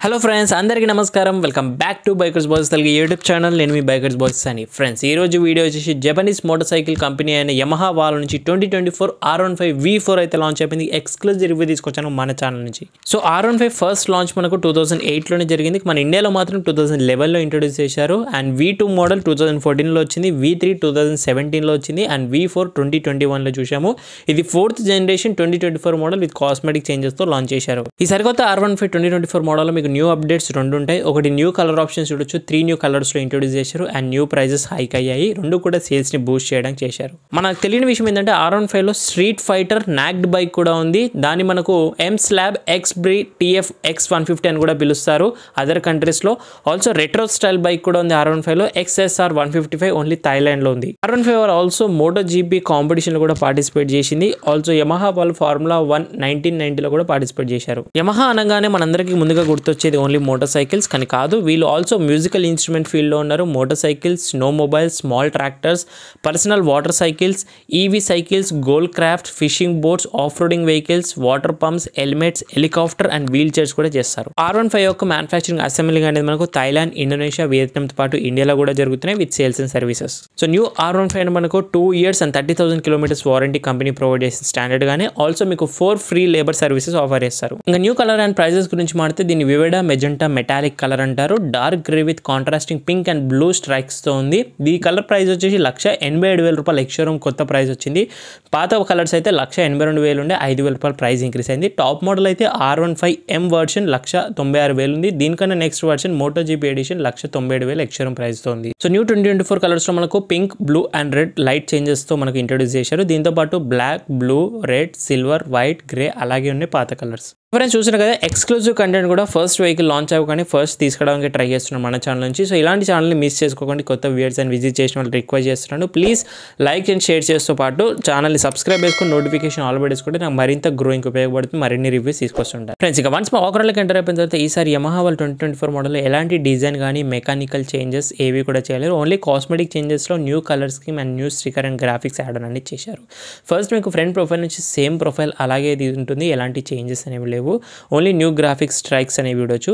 Hello friends, అందరికీ నమస్కారం. Welcome back to bikers boys Telugu YouTube channel. నేను మీ బైకర్స్ బాయ్స్ అని. ఫ్రెండ్స్, ఈ రోజు వీడియో వచ్చేసి జపనీస్ మోటార్ సైకిల్ కంపెనీ అయిన యమహా వాళ్ళ నుంచి 2024 R15 V4 అయితే లాంచ్ అయిపోయింది. ఎక్స్క్లూజివ్ రివ్యూ తీసుకొచ్చాను మన ఛానల్ నుంచి. సో R15 ఫస్ట్ లాంచ్ మనకు 2008లోనే జరిగింది. మన ఇండియాలో మాత్రం 2011లో ఇంట్రొడ్యూస్ చేశారు. అండ్ V2 మోడల్ 2014లో వచ్చింది, V3 2017లో వచ్చింది, అండ్ V4 2021లో చూసాము. ఇది 4th generation 2024 model with cosmetic చేంజెస్తో లాంచ్ చేశారు. ఈ సరికొత్త R15 2024 మోడల్లో మీకు న్యూ అప్డేట్స్ రెండు ఉంటాయి. ఒకటి న్యూ కలర్ ఆప్షన్స్ చూడొచ్చు, 3 న్యూ కలర్స్లో ఇంట్రొడ్యూస్ చేశారు. అండ్ న్యూ ప్రైజెస్ హైక్ అయ్యాయి. రెండు కూడా సేల్స్ని బూస్ట్ చేయడానికి చేశారు. మనకు తెలియని విషయం ఏంటంటే R15లో స్ట్రీట్ ఫైటర్ నాక్డ్ బైక్ కూడా ఉంది. దాన్ని మనకు M-Slab X-Bri TF X150 అని కూడా పిలుస్తారు అదర్ కంట్రీస్లో. ఆల్సో రెట్రో స్టైల్ బైక్ కూడా ఉంది R15లో. XSR 155 ఓన్లీ థాయిలాండ్లో ఉంది. R15 ఆల్సో మోటో జీపీ కాంపిటీషన్లో కూడా పార్టిసిపేట్ చేసింది. ఆల్సో యమహా వాళ్ళు ఫార్ములా 1 1990లో కూడా పార్టిసిపేట్ చేశారు. యమహా అనగానే మనందరికీ ముందుగా గుర్తొచ్చేది ఓన్లీ మోటార్ సైకిల్స్, కానీ కాదు, వీళ్ళు ఆల్సో మ్యూజికల్ ఇన్స్ట్రుమెంట్ ఫీల్డ్లో ఉన్నారు. Motor cycles, snow mobiles, small tractors, personal water cycles, EV cycles, gold craft, fishing boats, off roading vehicles, water pumps, helmets, helicopter and wheel chairs కూడా చేస్తారు. R15 యొక్క manufacturing assembling అనేది మనకు Thailand, Indonesia, వియత్నాంతో పాటు ఇండియాలో కూడా జరుగుతున్నాయి with sales and services. So new R15 మనకు 2 years and 30,000 kilometers warranty company provide చేసిన స్టాండర్డ్ గానే ఆల్సో మీకు 4 ఫ్రీ లేబర్ సర్వీసెస్ ఆఫర్ చేస్తారు. ఇంకా న్యూ కలర్ అండ్ ప్రైజెస్ గురించి మాడితే దీన్ని వివిడా మెజెంటా మెటాలిక్ కలర్ అంటారు. Dark grey with contrasting pink and blue strikes తో ఉంది. ఈ కలర్ ప్రైస్ వచ్చేసి 1,87,000 రూపాయలు. ఎక్స్షోరూమ్ కొత్త ప్రైస్ వచ్చింది. పాత కలర్స్ అయితే 1,82,000 ఉండే, 5,000 రూపాయలు ప్రైస్ ఇంక్రీస్ అయింది. టాప్ మోడల్ అయితే R15M వర్షన్ 1,96,000 ఉంది. దీనికన్నా next version moto GP edition 1,97,000 ex showroom price తో ఉంది. సో న్యూ 2024 కలర్స్ లో మనకు pink, blue and red light changes తో మనకు ఇంట్రొడ్యూస్ చేశారు. దీంతో పాటు black, blue, red, silver, white, grey అలాగే ఉన్నాయి పాత కలర్స్. ఫ్రెండ్స్, చూసిన కదా ఎక్స్క్లూజివ్ కంటెంట్ కూడా ఫస్ట్ వెహికల్ లాంచ్ అవ్వగానే ఫస్ట్ తీసుకురావడానికి ట్రై చేస్తున్నాను మన ఛానల్ నుంచి. సో ఇలాంటి ఛానల్ని మిస్ చేసుకోకండి. కొత్త వ్యూవర్స్ అండ్ విజిట్ చేసిన వాళ్ళు రిక్వెస్ట్ చేస్తున్నాను. ప్లీజ్ లైక్ అండ్ షేర్ చేస్తూ పాటు ఛానల్ని సబ్స్క్రైబ్ చేసుకుని నోటిఫికేషన్ ఆల్ పెట్టుకుంటే నాకు మరింత గ్రోయింగ్ ఉపయోగపడుతుంది. మరిన్ని రివ్యూస్ తీసుకొస్తుంటారు. ఫ్రెండ్స్, ఇక వన్స్ మా ఓవరాల్కి ఎంటర్ అయిపోయిన తర్వాత ఈసారి యమహా వాళ్ళు 2024 మోడల్లో ఎలాంటి డిజైన్ కానీ మెకానికల్ చేంజెస్ ఏవి కూడా చేయలేరు. ఓన్లీ కాస్మెటిక్ చేంజెస్లో new colour scheme and new sticker and graphics add అని చేశారు. ఫస్ట్ మీకు ఫ్రంట్ ప్రొఫైల్ నుంచి సేమ్ ప్రొఫైల్ అలాగే ఉంటుంది. ఎలాంటి చేంజెస్ అనేవి లేవు. ఓన్లీ న్యూ గ్రాఫిక్స్ స్ట్రైక్స్ అనేవి చూడొచ్చు.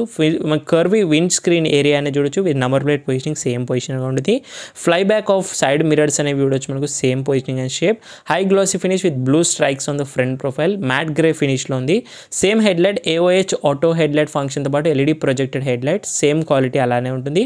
కర్వీ విండ్ స్క్రీన్ ఏరియా అనేది చూడొచ్చు with number plate positioning same పొజిషన్గా ఉంటుంది. Fly back of side mirrors అనేవి చూడొచ్చు మనకు same positioning and shape. High glossy finish with blue strikes on the front profile. Matte grey ఫినిష్లో ఉంది. Same headlight AOH auto headlight ఫంక్షన్తో పాటు LED projected headlight same quality అలానే ఉంటుంది.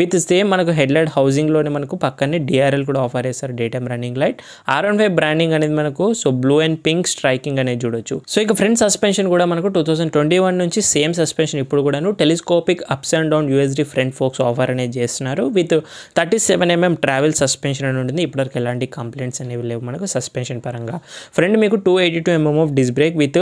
With same మనకు హెడ్లైట్ హౌసింగ్లోనే మనకు పక్కనే DRL కూడా ఆఫర్ చేస్తారు, day time running light. R15 branding అనేది మనకు so blue and pink striking అనేది చూడొచ్చు. సో ఇక ఫ్రంట్ సస్పెన్షన్ కూడా మనకు 2021 నుంచి సేమ్ సస్పెన్షన్ ఇప్పుడు కూడాను telescopic ups and down USD front forks offer అనేది చేస్తున్నారు. విత్ 37mm ట్రావెల్ సస్పెన్షన్ అని ఉంటుంది. ఇప్పటివరకు ఎలాంటి కంప్లైంట్స్ అనేవి లేవు మనకు సస్పెన్షన్ పరంగా. ఫ్రంట్ మీకు 282mm of disc brake with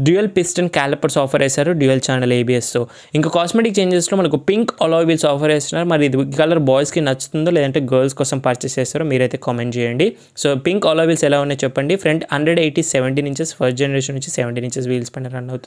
dual piston callipers offer చేశారు, డ్యూయల్ ఛానల్ ABSతో. ఇంకా కాస్మెటిక్ చేంజెస్లో మనకు పింక్ అలాయ్ వీల్స్ ఆఫర్ చేస్తున్నారు. మరి ఇది కలర్ బాయ్స్కి నచ్చుతుందో లేదంటే గర్ల్స్ కోసం పర్చేస్ చేస్తారో మీరైతే కామెంట్ చేయండి. సో పింక్ అలాయ్ వీల్స్ ఎలా ఉన్నాయో చెప్పండి. ఫ్రంట్ 180 17 inches ఫస్ట్ జనరేషన్ నుంచి 17 inches వీల్స్ పైన రన్ అవుతుంది.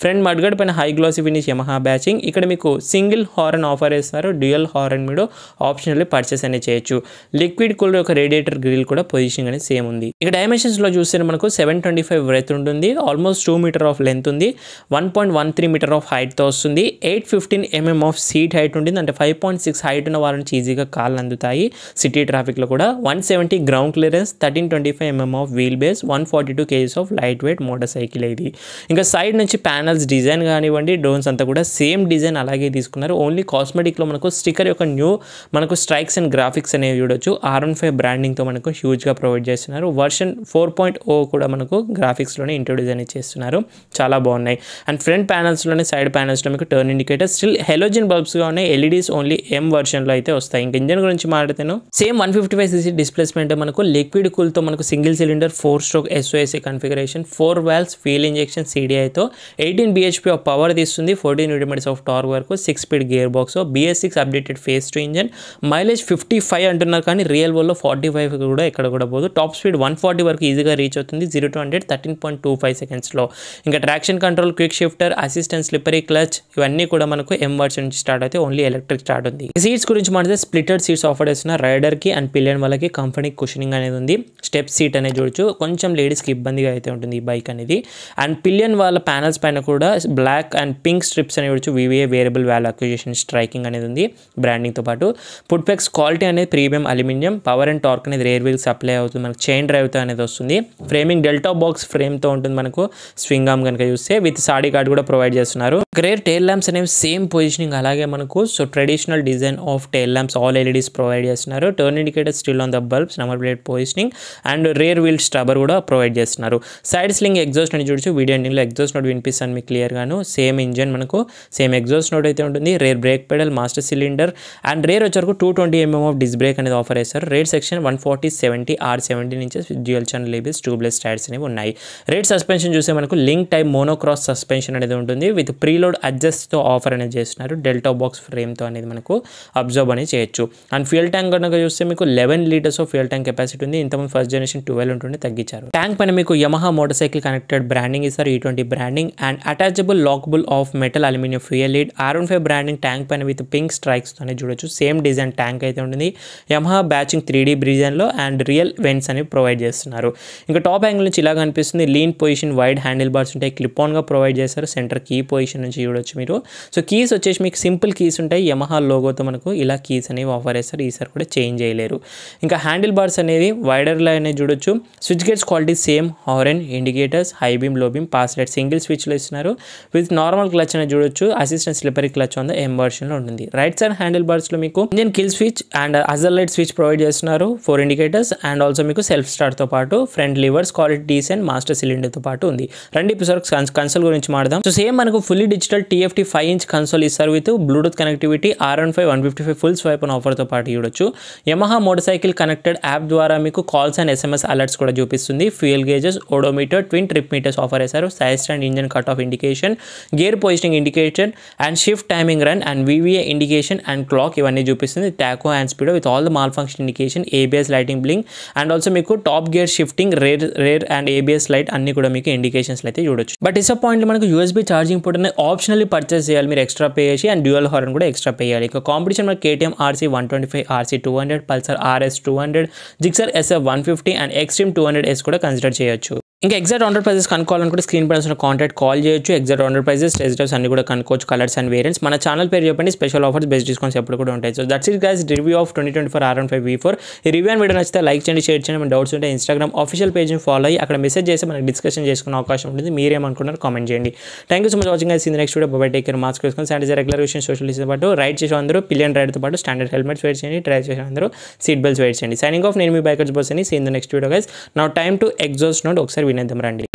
ఫ్రంట్ మడ్గడ్ పైన హై గ్లాసీ ఫినిష్ యమహా బ్యాచింగ్. ఇక్కడ మీకు సింగిల్ హార్న్ ఆఫర్ చేస్తారు. డ్యూయల్ హార్న్ మీరు ఆప్షనల్లీ పర్చేస్ అనేది చేయొచ్చు. లిక్విడ్ కూలర్ యొక్క రేడియేటర్ గ్రిల్ కూడా పొజిషనింగ్ అనేది సేమ్ ఉంది. ఇక డైమెన్షన్స్లో చూస్తే మనకు 725 బ్రెత్ ఉంటుంది. ఆల్మోస్ట్ 2 meter ఆఫ్ లెంత్ ఉంది. 1.13 meter ఆఫ్ హైట్తో వస్తుంది. 815mm ఆఫ్ సీట్ హైట్ ఉంటుంది. అంటే 5.6 హైట్ ఉన్న వాళ్ళ నుంచి ఈజీగా కాళ్ళు అందుతాయి సిటీ ట్రాఫిక్లో కూడా. 170 ground clearance, 1325mm of wheel base, 142 kgs of light weight motor cycle ఇది. ఇంకా సైడ్ నుంచి ప్యానల్స్ డిజైన్ కానివ్వండి, డోన్స్ అంతా కూడా సేమ్ డిజైన్ అలాగే తీసుకున్నారు. ఓన్లీ కాస్మెటిక్లో మనకు స్టిక్కర్ యొక్క న్యూ మనకు స్ట్రైక్స్ అండ్ గ్రాఫిక్స్ అనేవి చూడొచ్చు. R15 బ్రాండింగ్తో మనకు హ్యూజ్గా ప్రొవైడ్ చేస్తున్నారు. వర్షన్ 4.0 కూడా మనకు గ్రాఫిక్స్లోనే ఇంట్రొడ్యూస్ అనేది చేస్తున్నారు. చాలా బాగున్నాయి. అండ్ ఫ్రంట్ ప్యానల్స్లోనే సైడ్ ప్యానల్స్లో మీకు టర్న్ ఇండికేటర్ స్టిల్ హెలోజన్ బల్బ్స్గా ఉన్నాయి. LEDs ఓన్లీ M వర్షన్లో అయితే వస్తాయి. ఇంకా ఇంజన్ గురించి మాట్లాడితేను సేమ్ 155cc డిస్ప్లేస్మెంట్ మనకు లిక్విడ్ కూల్తో మనకు single cylinder 4-stroke SOSC configuration, 4 valves fuel injection CDIతో 18 bhp ఆఫ్ పవర్ తీస్తుంది. 14 Nm ఆఫ్ టార్క్ వరకు, 6-speed gear box, BS6 updated phase 2 engine. Mileage 55 అంటున్నారు కానీ రియల్ వరల్డ్లో 45 కూడా ఎక్కడ కూడా పోదు. టాప్ స్పీడ్ 140 వరకు ఈజీగా రీచ్ అవుతుంది. 0 to 100 13.25 secondsలో. ఇంకా traction control, quick shifter, assistant, slippery clutch ఇవన్నీ కూడా మనకు M వర్షన్ నుంచి స్టార్ట్ అయితే ఓన్లీ ఎలక్ట్రిక్ స్టార్ట్ ఉంది. సీట్స్ గురించి మాట్లాడితే స్ప్లిటెడ్ సీట్స్ ఆఫర్ చేస్తున్న రైడర్కి అండ్ పిలియన్ వాళ్ళకి కంఫర్ట్ కుషనింగ్ అనేది ఉంది. స్టెప్ సీట్ అనేది చూడొచ్చు. కొంచెం లేడీస్కి ఇబ్బందిగా అయితే ఉంటుంది ఈ బైక్ అనేది. అండ్ పిలియన్ వాళ్ళ లోపల ప్యానల్స్ పైన కూడా బ్లాక్ అండ్ పింక్ స్ట్రిప్స్ అనేవి వచ్చి VVA variable value acquisition striking అనేది ఉంది బ్రాండింగ్తో పాటు. పుట్పెక్స్ క్వాలిటీ అనేది premium aluminium, power and torque అనేది రేర్ వీల్ సప్లై అవుతుంది, మనకు చైన్ డ్రైవ్తో అనేది వస్తుంది. ఫ్రేమింగ్ డెల్టా బాక్స్ ఫ్రేమ్తో ఉంటుంది మనకు స్వింగ్ ఆర్మ్ కనుక చూస్తే, విత్ సాడీ కార్డ్ కూడా ప్రొవైడ్ చేస్తున్నారు. రేర్ టైల్ ల్యాంప్స్ అనేవి సేమ్ పొజిషనింగ్ అలాగే మనకు so traditional design of tail lamps all LEDs provide చేస్తున్నారు. Turn indicator still on the bulbs, number plate positioning and rear wheel స్టబర్ కూడా ప్రొవైడ్ చేస్తున్నారు. సైడ్ స్లింగ్ ఎగ్జాస్ట్ అని చూడొచ్చు, వీడియో ఎండింగ్లో ఎగ్జాస్ట్ నోట్ వినిపిస్తాను మీకు క్లియర్గాను. సేమ్ ఇంజన్ మనకు సేమ్ ఎగ్జాస్ట్ నోట్ అయితే ఉంటుంది. Rear brake pedal, master cylinder and rear వచ్చరకు 220mm ఆఫ్ డిస్క్ బ్రేక్ అనేది ఆఫర్ చేస్తారు. Rear section 140/70 R17 inches dual channel ABS tubeless tyres అనేవి ఉన్నాయి. రేర్ సస్పెన్షన్ చూస్తే మనకు లింక్ టైప్ మోనోక్రాస్ సస్పెన్షన్ అనేది ఉంటుంది. విత్ ప్రీలోడ్ అడ్జస్ట్తో ఆఫర్ అనేది చేస్తున్నారు. డెల్టా బాక్స్ ఫ్రేమ్తో అనేది మనకు అబ్జర్వ్ అనేది చేయొచ్చు. అండ్ ఫ్యూయల్ ట్యాంక్ కనుక చూస్తే మీకు 11 litres of fuel tank capacity ఉంది. ఇంతకుముందు ఫస్ట్ జనరేషన్ 12 ఉంటుండే, తగ్గించారు. ట్యాంక్ పైన మీకు Yamaha motorcycle connected branding ఇస్తారు, E20 branding and attachable lockable of metal aluminium fuel lead. R15 branding tank పైన విత్ పింక్ స్ట్రైక్స్ అనేది చూడొచ్చు. సేమ్ డిజైన్ ట్యాంక్ అయితే ఉంటుంది. యమహా బ్యాచింగ్ 3D డిజైన్లో అండ్ రియల్ వెంట్స్ అనేవి ప్రొవైడ్ చేస్తున్నారు. ఇంకా టాప్ యాంగిల్ నుంచి ఇలా కనిపిస్తుంది. Lean position, wide handle bars ఉంటాయి, క్లిప్ ఆన్గా ప్రొవైడ్ చేస్తారు. సెంటర్ కీ పొజిషన్ నుంచి చూడొచ్చు మీరు. సో కీస్ వచ్చేసి మీకు సింపుల్ కీస్ ఉంటాయి. యమహా లోగోతో మనకు ఇలా కీస్ అనేవి ఆఫర్ చేస్తారు. ఈసారి కూడా చేంజ్ చేయలేరు. ఇంకా హ్యాండిల్ బార్స్ అనేవి వైడర్లో అనేది చూడొచ్చు. Switch gates quality same, horn, indicators, high beam, low beam, pass light single స్విచ్లో ఇస్తున్నారు. విత్ నార్మల్ క్లచ్ అనేది చూడొచ్చు. Assistant slippery clutch on the M వర్షన్లో ఉంటుంది. రైట్ సైడ్ హ్యాండిల్ బార్స్లో మీకు engine kill switch and hazard light switch provide చేస్తున్నారు. 4 indicators and also మీకు సెల్ఫ్ స్టార్ట్తో పాటు front levers, quality decent, master సిలిండర్తో పాటు ఉంది. రెండు ఎపిసోడ్ కన్సోల్ గురించి మాట్లాడదాం. సో సేమ్ మనకు fully digital TFT 5-inch console ఇస్తారు with Bluetooth connectivity. R15 155 full swipe on ఆఫర్తో పాటు చూడొచ్చు. Yamaha motorcycle connected app ద్వారా మీకు కాల్స్ అండ్ SMS అలర్ట్స్ కూడా చూపిస్తుంది. Fuel gauges, odometer, twin trip meters offer చేశారు. Side stand, engine cut off indication, gear positioning indication and shift timing run and VVA indication and clock ఇవన్నీ చూపిస్తుంది. Tacho and speedo with all the malfunction indication, ABS lighting blink and also మీకు top gear shifting, rare and ABS light అన్ని కూడా మీకు indications అయితే చూడొచ్చు. But disappoint మనకు USB charging port అనేది ఆప్షనల్లీ పర్చేస్ చేయాలి మీరు, ఎక్స్ట్రా పే చేసి. అండ్ డ్యూయల్ హార్న్ కూడా ఎక్స్ట్రా పే చేయాలి. ఇక కాంపిటీషన్ మనకి KTM RC 125, RC 200, Pulsar RS 200, Gixxer SF 150 and extreme 200S కూడా కన్సిడర్ చేయొచ్చు. ఇంకా ఎగ్జాక్ట్ ఆర్డర్ ప్రైజెస్ కనుక్కోవాలనుకుంటే స్క్రీన్ పైన ఉన్న కాంటాక్ట్ కాల్ చేయొచ్చు. Exact order prices, test drives అన్ని కూడా కనుక్కోవచ్చు, కలర్స్ అండ్ వేరియంట్స్. మన ఛానల్ పేరు చెప్పండి, స్పెషల్ ఆఫర్స్, బెస్ట్ డిస్కౌంట్స్ ఎప్పుడు కూడా ఉంటాయి. So that's it guys, review of 2024 R15 V4. ఈ రివ్యూ అండ్ వీడియో నచ్చితే లైక్ చేయండి, షేర్ చేయండి. మన డౌట్స్ ఉంటే ఇన్స్టాగ్రామ్ ఆఫీషియల్ పేజ్ని ఫాలో అయ్యి అక్కడ మెసేజ్ చేసి మనకి డిస్కషన్ చేసుకునే అవకాశం ఉంటుంది. మీరేమనుకుంటారు కామెంట్ చేయండి. Thank you so much watching guys. In next video bye take care. Mask వేసుకొని శానిటైజర్, రెగ్యులర్ విషయం, సోషల్ డిస్టెన్స్ పాటు రైడ్ చేసే అందరూ పిలియన్ రైడ్తో పాటు స్టాండర్డ్ హెల్మెట్స్ వేర్ చేయండి. డ్రైవ్ చేసే అందరూ సీట్ బెల్ట్స్ వేర్ చేయండి. సైనింగ్ ఆఫ్, నేను మీ బైకర్స్ బాస్ అని. See in the next video guys. Now time to exhaust note ఒకసారి వినేద్దాం రండి.